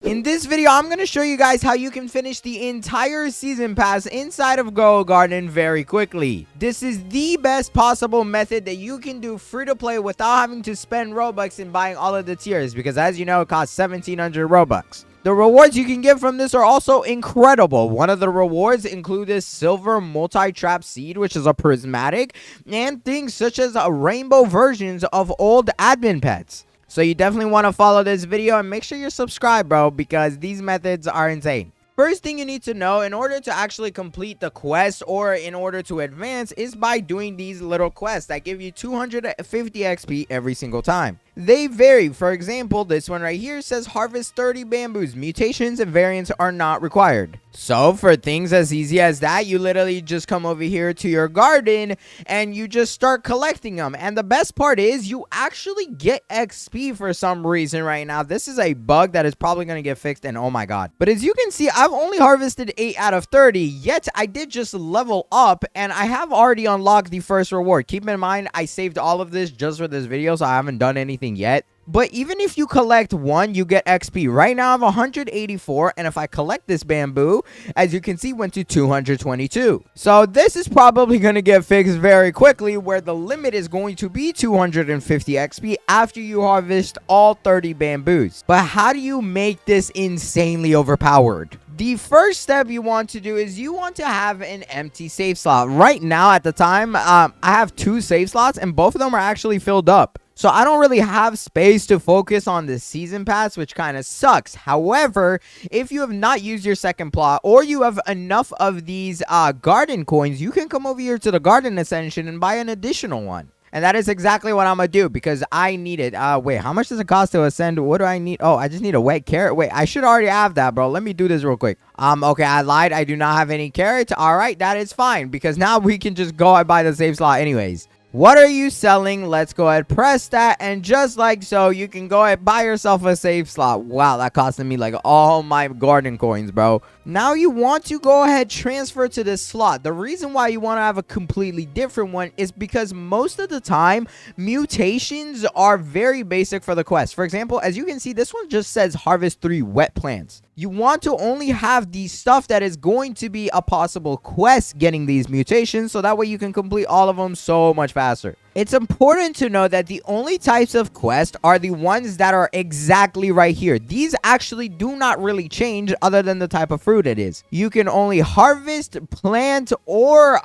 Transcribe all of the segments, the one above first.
In this video, I'm going to show you guys how you can finish the entire season pass inside of Grow Garden very quickly. This is the best possible method that you can do free to play without having to spend Robux and buying all of the tiers, because as you know, it costs 1,700 Robux. The rewards you can get from this are also incredible. One of the rewards include this silver multi-trap seed, which is a prismatic, and things such as rainbow versions of old admin pets. So you definitely want to follow this video and make sure you're subscribed, bro, because these methods are insane. First thing you need to know in order to actually complete the quest or in order to advance is by doing these little quests that give you 250 XP every single time. They vary. For example, this one right here says harvest 30 bamboos. Mutations and variants are not required. So for things as easy as that, you literally just come over here to your garden and you just start collecting them. And the best part is you actually get XP for some reason right now. This is a bug that is probably going to get fixed, and oh my god. But as you can see, I've only harvested 8 out of 30, yet I did just level up and I have already unlocked the first reward. Keep in mind, I saved all of this just for this video, so I haven't done anything yet. But even if you collect one, you get XP. Right now I have 184, and if I collect this bamboo, as you can see, went to 222. So this is probably going to get fixed very quickly, where the limit is going to be 250 XP after you harvest all 30 bamboos. But how do you make this insanely overpowered? The first step you want to do is you want to have an empty save slot. Right now at the time, I have 2 save slots, and both of them are actually filled up. So I don't really have space to focus on the season pass, which kind of sucks. However, if you have not used your second plot or you have enough of these garden coins, you can come over here to the garden ascension and buy an additional one. And that is exactly what I'm going to do because I need it. Wait, how much does it cost to ascend? What do I need? Oh, I just need a wet carrot. Wait, I should already have that, bro. Let me do this real quick. Okay, I lied. I do not have any carrots. All right, that is fine because now we can just go and buy the save slot anyways. What are you selling? Let's go ahead, press that, and just like so, you can go ahead, buy yourself a save slot. Wow, that costed me like all my garden coins, bro. Now you want to go ahead, transfer to this slot. The reason why you want to have a completely different one is because most of the time, mutations are very basic for the quest. For example, as you can see, this one just says harvest 3 wet plants. You want to only have the stuff that is going to be a possible quest getting these mutations, so that way you can complete all of them so much faster. It's important to know that the only types of quests are the ones that are exactly right here. These actually do not really change other than the type of fruit it is. You can only harvest, plant, or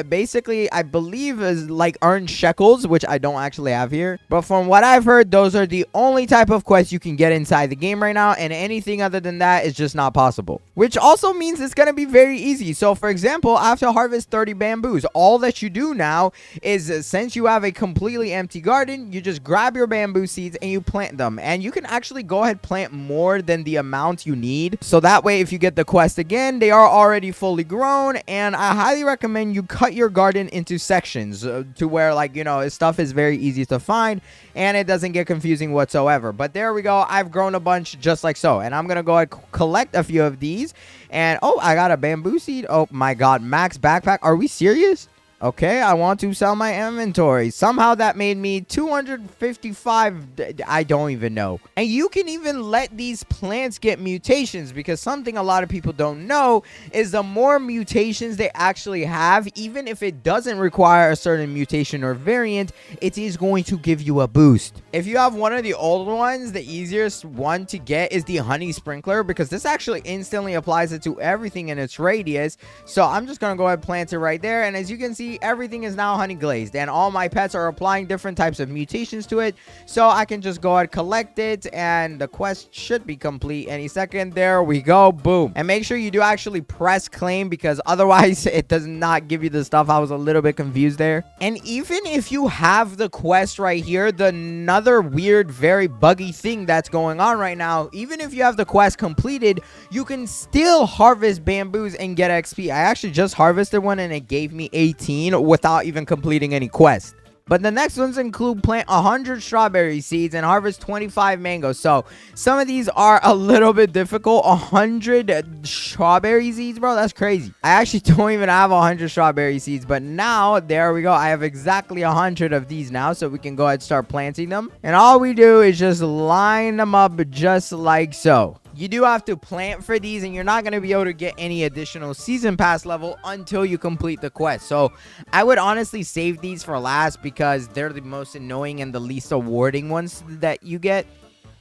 basically I believe is like earn shekels, which I don't actually have here. But from what I've heard, those are the only type of quests you can get inside the game right now, and anything other than that is just not possible. Which also means it's going to be very easy. So for example, after harvest 30 bamboos, all that you do now is since you have a completely empty garden, you just grab your bamboo seeds and you plant them, and you can actually go ahead plant more than the amount you need, so that way if you get the quest again, they are already fully grown. And I highly recommend you cut your garden into sections to where, like, you know, stuff is very easy to find and it doesn't get confusing whatsoever. But there we go, I've grown a bunch just like so, and I'm gonna go ahead collect a few of these. And oh, I got a bamboo seed. Oh my god, max backpack. Are we serious? Okay, I want to sell my inventory. Somehow that made me 255. I don't even know. And you can even let these plants get mutations, because something a lot of people don't know is the more mutations they actually have, even if it doesn't require a certain mutation or variant, it is going to give you a boost. If you have one of the old ones, the easiest one to get is the honey sprinkler, because this actually instantly applies it to everything in its radius. So I'm just going to go ahead and plant it right there. And as you can see, everything is now honey glazed, and all my pets are applying different types of mutations to it, so I can just go ahead collect it, and the quest should be complete any second. There we go, boom. And make sure you do actually press claim, because otherwise it does not give you the stuff. I was a little bit confused there. And even if you have the quest right here, the another weird, very buggy thing that's going on right now, even if you have the quest completed, you can still harvest bamboos and get XP. I actually just harvested one and it gave me 18 without even completing any quest. But the next ones include plant 100 strawberry seeds and harvest 25 mangoes. So some of these are a little bit difficult. 100 strawberry seeds, bro. That's crazy. I actually don't even have 100 strawberry seeds. But now, there we go. I have exactly 100 of these now. So we can go ahead and start planting them. And all we do is just line them up just like so. You do have to plant for these, and you're not going to be able to get any additional season pass level until you complete the quest. So I would honestly save these for last because they're the most annoying and the least rewarding ones that you get.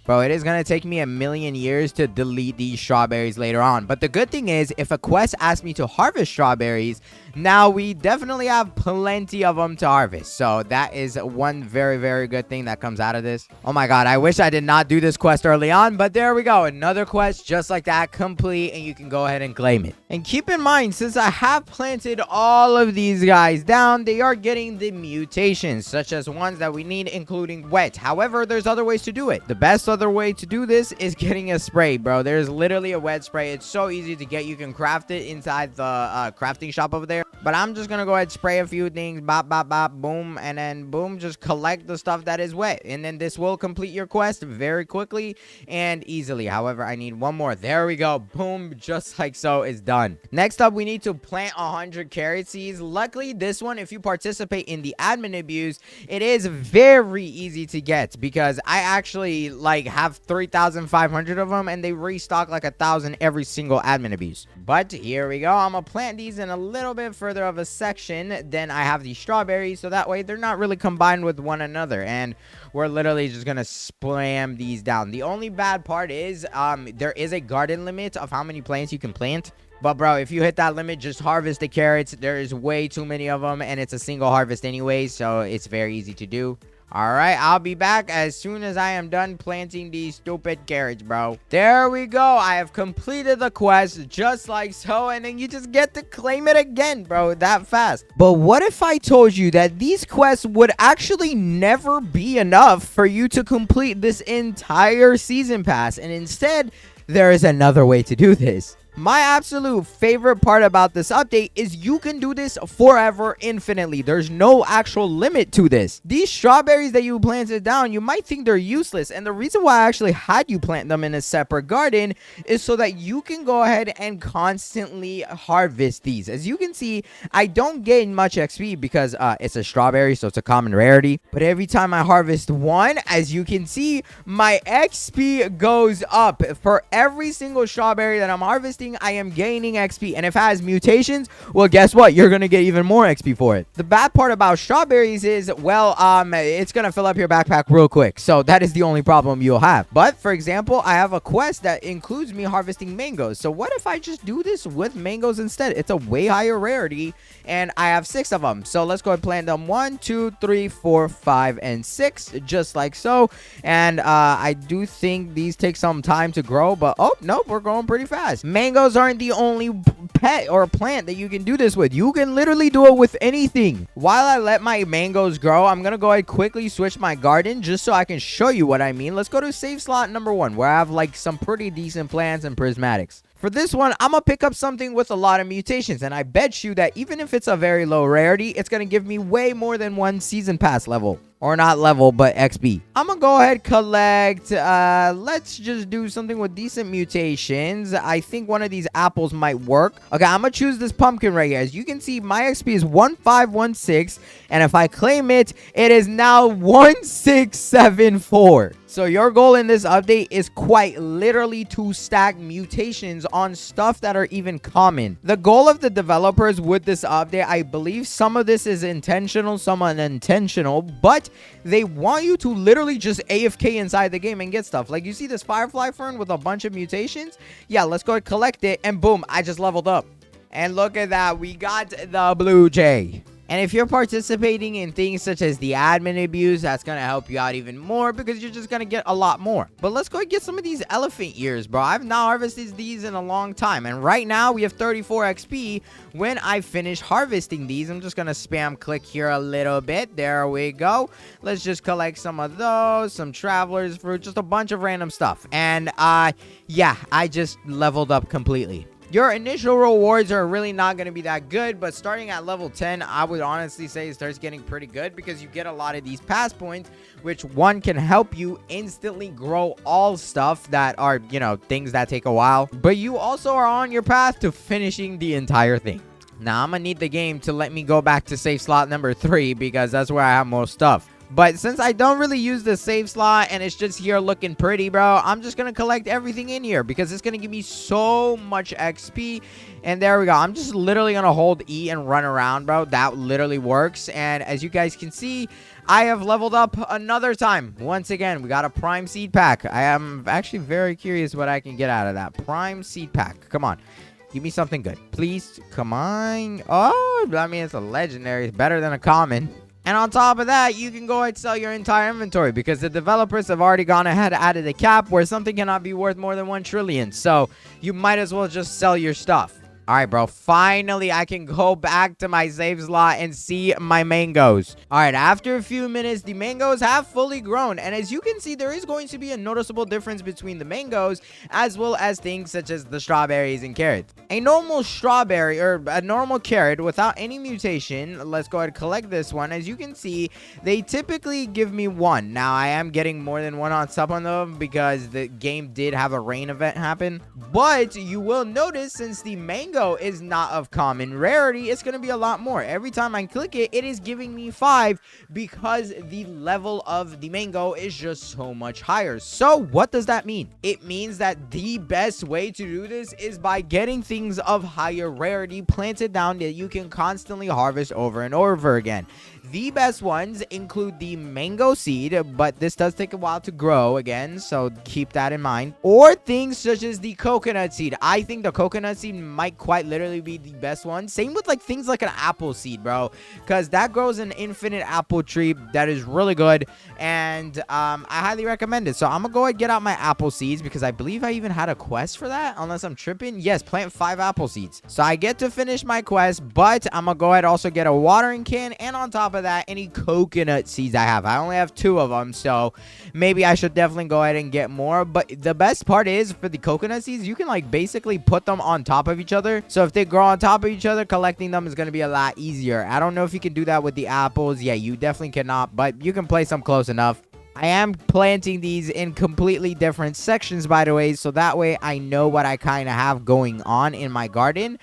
Bro, it is going to take me a million years to delete these strawberries later on. But the good thing is, if a quest asks me to harvest strawberries, now we definitely have plenty of them to harvest. So that is one very, very good thing that comes out of this. Oh my god, I wish I did not do this quest early on, but there we go. Another quest just like that, complete, and you can go ahead and claim it. And keep in mind, since I have planted all of these guys down, they are getting the mutations, such as ones that we need, including wet. However, there's other ways to do it. The best other way to do this is getting a spray, bro. There's literally a wet spray. It's so easy to get. You can craft it inside the crafting shop over there. But I'm just gonna go ahead, spray a few things, bop, bop, bop, boom, and then boom, just collect the stuff that is wet. And then this will complete your quest very quickly and easily. However, I need one more. There we go. Boom, just like so, it's done. Next up, we need to plant 100 carrot seeds. Luckily, this one, if you participate in the admin abuse, it is very easy to get because I actually like have 3,500 of them and they restock like 1,000 every single admin abuse. But here we go. I'm gonna plant these in a little bit further of a section. Then I have these strawberries, so that way they're not really combined with one another, and we're literally just gonna spam these down. The only bad part is there is a garden limit of how many plants you can plant. But bro, if you hit that limit, just harvest the carrots. There is way too many of them, and it's a single harvest anyway, so it's very easy to do. All right, I'll be back as soon as I am done planting these stupid carrots, bro. There we go. I have completed the quest just like so, and then you just get to claim it again, bro, that fast. But what if I told you that these quests would actually never be enough for you to complete this entire season pass, and instead, there is another way to do this. My absolute favorite part about this update is you can do this forever, infinitely. There's no actual limit to this. These strawberries that you planted down, you might think they're useless. And the reason why I actually had you plant them in a separate garden is so that you can go ahead and constantly harvest these. As you can see, I don't gain much XP because it's a strawberry, so it's a common rarity. But every time I harvest one, as you can see, my XP goes up. For every single strawberry that I'm harvesting, I am gaining XP, and if it has mutations, well, guess what? You're gonna get even more XP for it. The bad part about strawberries is, well, it's gonna fill up your backpack real quick, so that is the only problem you'll have. But for example, I have a quest that includes me harvesting mangoes, so what if I just do this with mangoes instead? It's a way higher rarity, and I have 6 of them. So let's go and plant them 1, 2, 3, 4, 5, and 6, just like so. And I do think these take some time to grow, but oh nope, we're growing pretty fast. Mangoes aren't the only pet or plant that you can do this with. You can literally do it with anything. While I let my mangoes grow, I'm gonna go ahead and quickly switch my garden just so I can show you what I mean. Let's go to save slot number 1, where I have like some pretty decent plants and prismatics. For this one, I'm gonna pick up something with a lot of mutations, and I bet you that even if it's a very low rarity, it's gonna give me way more than 1 season pass level. Or not level, but XP. I'm gonna go ahead, collect, let's just do something with decent mutations. I think one of these apples might work. Okay, I'm gonna choose this pumpkin right here. As you can see, my XP is 1516, and if I claim it, it is now 1674. So your goal in this update is quite literally to stack mutations on stuff that are even common. The goal of the developers with this update, I believe some of this is intentional, some unintentional, but they want you to literally just AFK inside the game and get stuff. Like you see this firefly fern with a bunch of mutations? Yeah, let's go and collect it, and boom, I just leveled up. And look at that, we got the blue jay. And if you're participating in things such as the admin abuse, that's going to help you out even more because you're just going to get a lot more. But let's go and get some of these elephant ears, bro. I've not harvested these in a long time. And right now we have 34 XP. When I finish harvesting these, I'm just going to spam click here a little bit. There we go. Let's just collect some of those, some traveler's fruit, just a bunch of random stuff. And yeah, I just leveled up completely. Your initial rewards are really not going to be that good, but starting at level 10, I would honestly say it starts getting pretty good because you get a lot of these pass points, which one can help you instantly grow all stuff that are, you know, things that take a while. But you also are on your path to finishing the entire thing. Now, I'm going to need the game to let me go back to save slot number 3 because that's where I have most stuff. But since I don't really use the save slot and it's just here looking pretty, bro, I'm just going to collect everything in here because it's going to give me so much XP. And there we go. I'm just literally going to hold E and run around, bro. That literally works. And as you guys can see, I have leveled up another time. Once again, we got a prime seed pack. I am actually very curious what I can get out of that prime seed pack. Come on. Give me something good. Please. Come on. Oh, I mean, it's a legendary. It's better than a common. And on top of that, you can go ahead and sell your entire inventory because the developers have already gone ahead and added a cap where something cannot be worth more than 1 trillion. So you might as well just sell your stuff. All right, bro. Finally, I can go back to my save slot and see my mangoes. All right, after a few minutes, the mangoes have fully grown. And as you can see, there is going to be a noticeable difference between the mangoes as well as things such as the strawberries and carrots. A normal strawberry or a normal carrot without any mutation, let's go ahead and collect this one. As you can see, they typically give me 1. Now, I am getting more than 1 on some of them because the game did have a rain event happen. But you will notice since the mango is not of common rarity, it's going to be a lot more. Every time I click it, it is giving me 5 because the level of the mango is just so much higher. So what does that mean? It means that the best way to do this is by getting things of higher rarity planted down that you can constantly harvest over and over again. The best ones include the mango seed, but this does take a while to grow again, so keep that in mind. Or things such as the coconut seed. I think the coconut seed might quite literally be the best one. Same with like things like an apple seed, bro, because that grows an infinite apple tree that is really good, and I highly recommend it. So I'm gonna go ahead and get out my apple seeds because I believe I even had a quest for that, unless I'm tripping. Yes, plant 5 apple seeds. So I get to finish my quest, but I'm gonna go ahead and also get a watering can, and on top of that, any coconut seeds I have. I only have 2 of them, so maybe I should definitely go ahead and get more. But the best part is for the coconut seeds, you can like basically put them on top of each other. So if they grow on top of each other, collecting them is going to be a lot easier. I don't know if you can do that with the apples. Yeah, you definitely cannot, but you can place them close enough. I am planting these in completely different sections, by the way, so that way I know what I kind of have going on in my garden.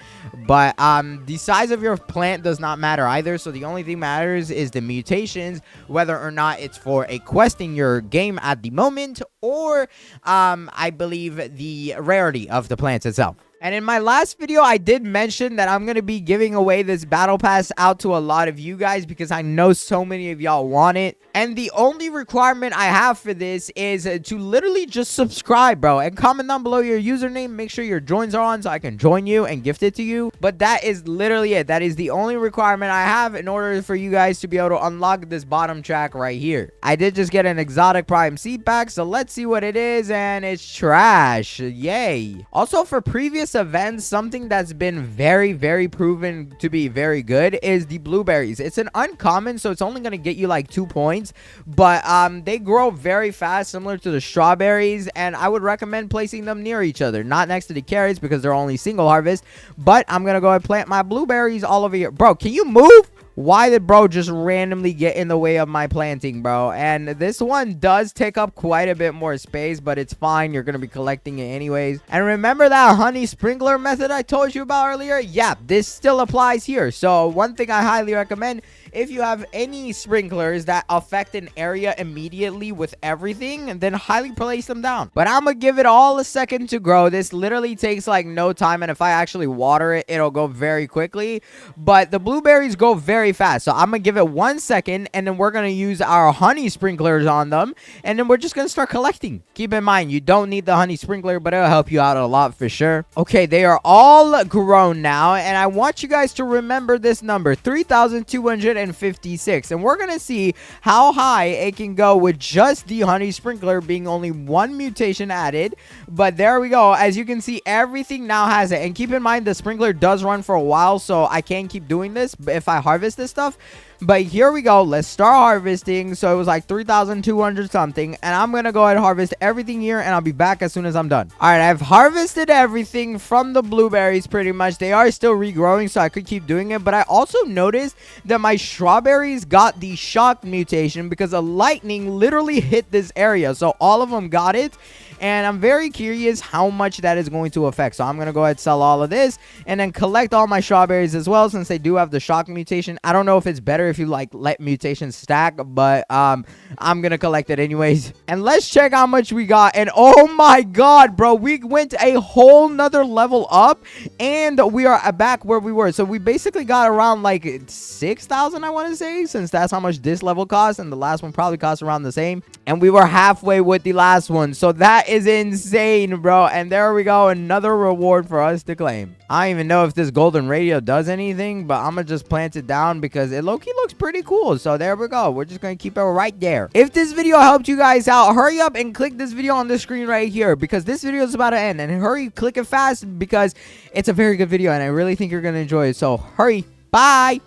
But the size of your plant does not matter either, so the only thing matters is the mutations, whether or not it's for a quest in your game at the moment, or I believe the rarity of the plants itself. And in my last video, I did mention that I'm going to be giving away this battle pass out to a lot of you guys because I know so many of y'all want it. And the only requirement I have for this is to literally just subscribe, bro, and comment down below your username. Make sure your joins are on so I can join you and gift it to you. But that is literally it. That is the only requirement I have in order for you guys to be able to unlock this bottom track right here. I did just get an exotic prime seed pack, so let's see what it is, and it's trash. Yay. Also, for previous events, something that's been very proven to be very good is the blueberries. It's an uncommon, so it's only going to get you like 2 points, but they grow very fast, similar to the strawberries, and I would recommend placing them near each other, not next to the carrots because they're only single harvest. But I'm gonna go ahead and plant my blueberries all over here. Bro, can you move? Why did bro just randomly get in the way of my planting, bro? And this one does take up quite a bit more space, but it's fine. You're going to be collecting it anyways. And remember that honey sprinkler method I told you about earlier? Yeah, this still applies here. So one thing I highly recommend, if you have any sprinklers that affect an area immediately with everything, then highly place them down. But I'm going to give it all a second to grow. This literally takes like no time. And if I actually water it, it'll go very quickly. But the blueberries go very fast, so I'm gonna give it 1 second, and then we're gonna use our honey sprinklers on them, and then we're just gonna start collecting. Keep in mind, you don't need the honey sprinkler, but it'll help you out a lot for sure. Okay, they are all grown now, and I want you guys to remember this number, 3,256, and we're gonna see how high it can go with just the honey sprinkler being only 1 mutation added. But there we go. As you can see, everything now has it, and keep in mind the sprinkler does run for a while, so I can keep doing this if I harvest this stuff. But here we go. Let's start harvesting. So it was like 3,200 something, and I'm gonna go ahead and harvest everything here, and I'll be back as soon as I'm done. All right, I've harvested everything from the blueberries pretty much. They are still regrowing, so I could keep doing it. But I also noticed that my strawberries got the shock mutation because a lightning literally hit this area, so all of them got it. and I'm very curious how much that is going to affect. So I'm going to go ahead and sell all of this and then collect all my strawberries as well, since they do have the shock mutation. I don't know if it's better if you like let mutations stack, but I'm going to collect it anyways. And let's check how much we got. And oh my god, bro, we went a whole nother level up and we are back where we were. So we basically got around like 6,000, I want to say, since that's how much this level costs, and the last one probably cost around the same. And we were halfway with the last one, so that is insane, bro. And there we go, another reward for us to claim. I don't even know if this golden radio does anything, but I'm gonna just plant it down because it low-key looks pretty cool. So there we go, we're just gonna keep it right there. If this video helped you guys out, hurry up and click this video on the screen right here, because this video is about to end. And hurry, click it fast, because it's a very good video and I really think you're gonna enjoy it. So hurry. Bye.